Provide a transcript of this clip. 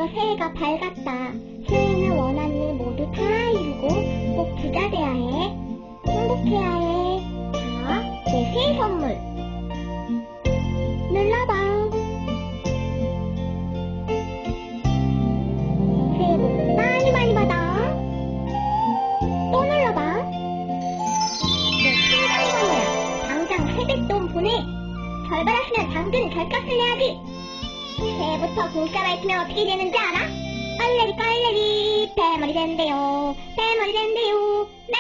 드디어 새해가 밝았다. 새해는 원하는 일 모두 다 이루고 꼭 부자 돼야 해. 행복해야 해. 자, 내 새해 선물. 눌러봐. 새해 복 많이 많이 받아. 또 눌러봐. 내 친정번호야. 당장 세뱃돈 보내. 절반하시면 당근 결값을 내야지. 새해부터 공짜 밝히면 어떻게 되는지 알아? 빨래리 빨래리 배머리 된대요. 배머리 된대요. 네.